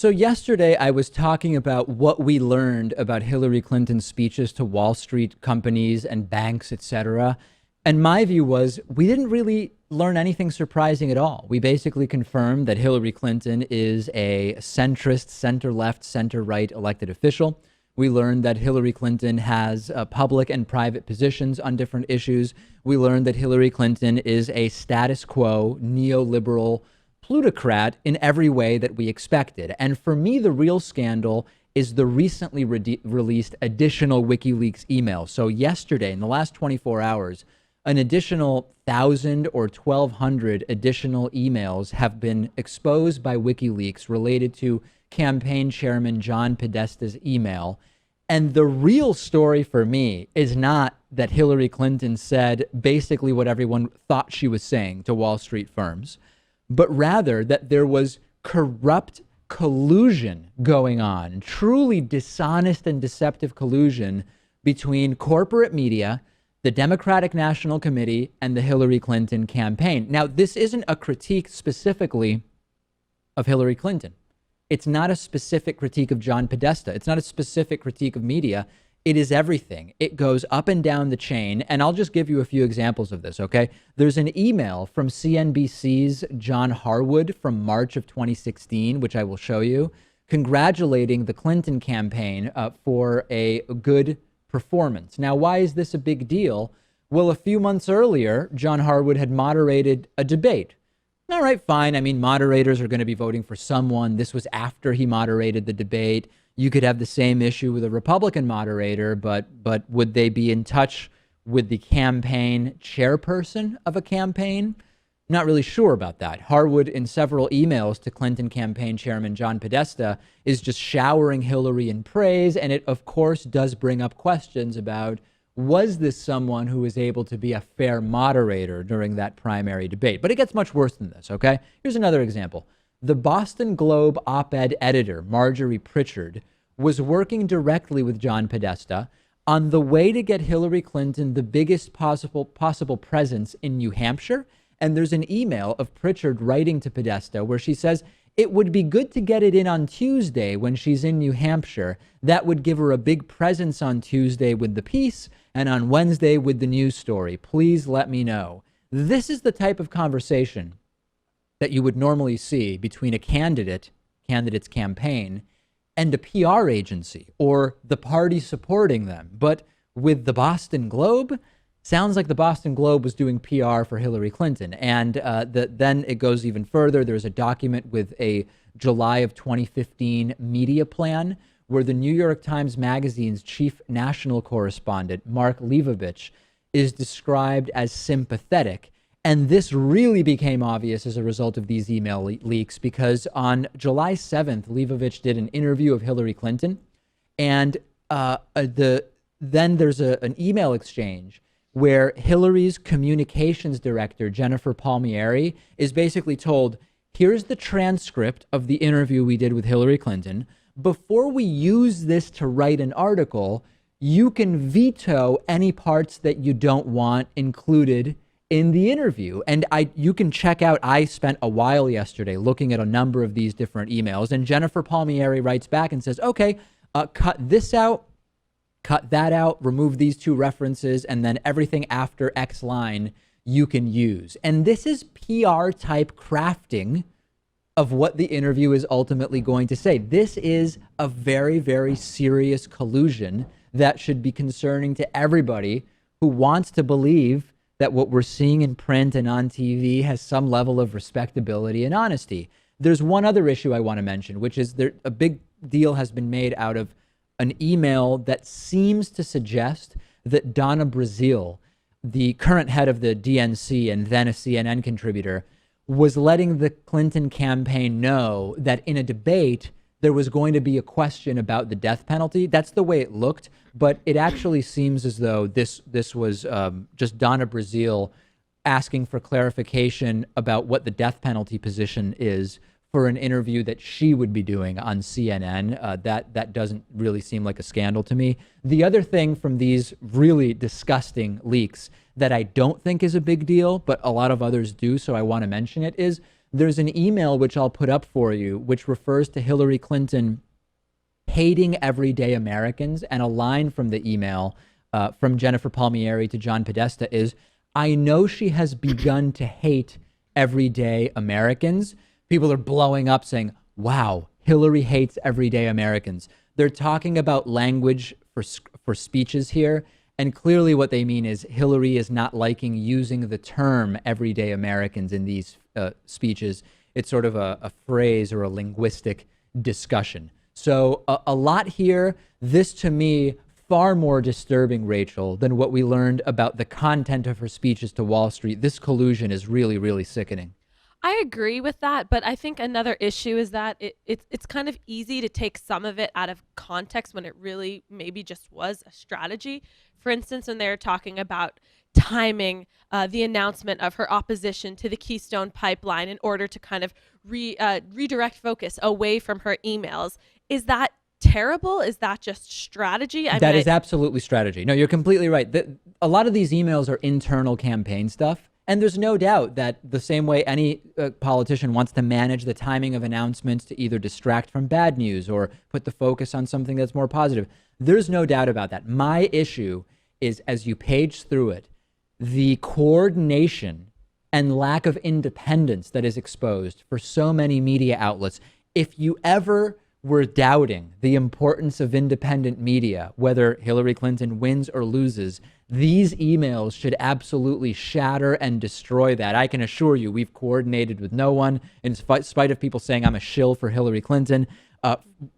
So yesterday I was talking about what we learned about Hillary Clinton's speeches to Wall Street companies and banks, etc. And my view was we didn't really learn anything surprising at all. We basically confirmed that Hillary Clinton is a centrist, center left, center right elected official. We learned that Hillary Clinton has public and private positions on different issues. We learned that Hillary Clinton is a status quo neoliberal plutocrat in every way that we expected. And for me, the real scandal is the recently released additional Wikileaks email. So yesterday, in the last 24 hours, an additional 1,000 or 1,200 additional emails have been exposed by WikiLeaks related to campaign chairman John Podesta's email. And the real story for me is not that Hillary Clinton said basically what everyone thought she was saying to Wall Street firms, but rather that there was corrupt collusion going on, truly dishonest and deceptive collusion between corporate media, the Democratic National Committee, and the Hillary Clinton campaign. Now, this isn't a critique specifically of Hillary Clinton. It's not a specific critique of John Podesta. It's not a specific critique of media. It is everything. It goes up and down the chain. And I'll just give you a few examples of this, okay? There's an email from CNBC's John Harwood from March of 2016, which I will show you, congratulating the Clinton campaign for a good performance. Now, why is this a big deal? Well, a few months earlier, John Harwood had moderated a debate. All right, fine. I mean, moderators are going to be voting for someone. This was after he moderated the debate. You could have the same issue with a Republican moderator, but would they be in touch with the campaign chairperson of a campaign? Not really sure about that. Harwood, in several emails to Clinton campaign chairman John Podesta, is just showering Hillary in praise. And it, of course, does bring up questions about, was this someone who was able to be a fair moderator during that primary debate? But it gets much worse than this, okay? Here's another example. The Boston Globe op-ed editor, Marjorie Pritchard, was working directly with John Podesta on the way to get Hillary Clinton the biggest possible presence in New Hampshire. And there's an email of Pritchard writing to Podesta where she says, it would be good to get it in on Tuesday when she's in New Hampshire. That would give her a big presence on Tuesday with the piece and on Wednesday with the news story. Please let me know. This is the type of conversation that you would normally see between a candidate's campaign and a PR agency or the party supporting them. But with the Boston Globe, sounds like the Boston Globe was doing PR for Hillary Clinton. And then it goes even further. There's a document with a July of 2015 media plan where the New York Times Magazine's chief national correspondent, Mark Leibovich, is described as sympathetic. And this really became obvious as a result of these email leaks, because on July 7th, Leibovich did an interview of Hillary Clinton. And then there's an email exchange where Hillary's communications director, Jennifer Palmieri, is basically told, here's the transcript of the interview we did with Hillary Clinton. Before we use this to write an article, you can veto any parts that you don't want included in the interview. And you can check out, I spent a while yesterday looking at a number of these different emails, and Jennifer Palmieri writes back and says, okay, cut this out, cut that out, remove these two references, and then everything after X line you can use. And this is PR type crafting of what the interview is ultimately going to say. This is a very, very serious collusion that should be concerning to everybody who wants to believe that what we're seeing in print and on TV has some level of respectability and honesty. There's one other issue I want to mention, which is a big deal has been made out of an email that seems to suggest that Donna Brazile, the current head of the DNC and then a CNN contributor, was letting the Clinton campaign know that in a debate, there was going to be a question about the death penalty. That's the way it looked, but it actually seems as though this was just Donna Brazile asking for clarification about what the death penalty position is for an interview that she would be doing on CNN. That doesn't really seem like a scandal to me. The other thing from these really disgusting leaks that I don't think is a big deal, but a lot of others do, so I want to mention it, is There's an email which I'll put up for you, which refers to Hillary Clinton hating everyday Americans. And a line from the email from Jennifer Palmieri to John Podesta is, I know she has begun to hate everyday Americans. People are blowing up saying, wow, Hillary hates everyday Americans. They're talking about language for speeches here. And clearly what they mean is Hillary is not liking using the term everyday Americans in these speeches. It's sort of a phrase or a linguistic discussion. So a lot here. This, to me, far more disturbing, Rachel, than what we learned about the content of her speeches to Wall Street. This collusion is really, really sickening. I agree with that, but I think another issue is that it's kind of easy to take some of it out of context when it really maybe just was a strategy. For instance, when they're talking about timing the announcement of her opposition to the Keystone Pipeline in order to kind of redirect focus away from her emails. Is that terrible? Is that just strategy? That is absolutely strategy. No, you're completely right. A lot of these emails are internal campaign stuff. And there's no doubt that the same way any politician wants to manage the timing of announcements to either distract from bad news or put the focus on something that's more positive, there's no doubt about that. My issue is, as you page through it, the coordination and lack of independence that is exposed for so many media outlets. If you ever were doubting the importance of independent media, whether Hillary Clinton wins or loses, these emails should absolutely shatter and destroy that. I can assure you, we've coordinated with no one, in spite of people saying I'm a shill for Hillary Clinton.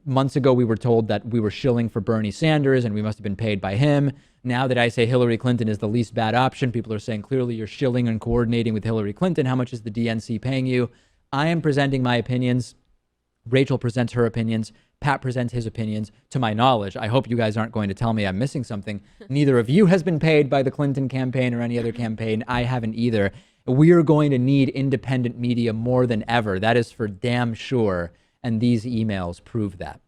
Months ago, we were told that we were shilling for Bernie Sanders and we must have been paid by him. Now that I say Hillary Clinton is the least bad option, people are saying clearly you're shilling and coordinating with Hillary Clinton. How much is the DNC paying you? I am presenting my opinions. Rachel presents her opinions. Pat presents his opinions. To my knowledge, I hope you guys aren't going to tell me I'm missing something. Neither of you has been paid by the Clinton campaign or any other campaign. I haven't either. We are going to need independent media more than ever. That is for damn sure. And these emails prove that.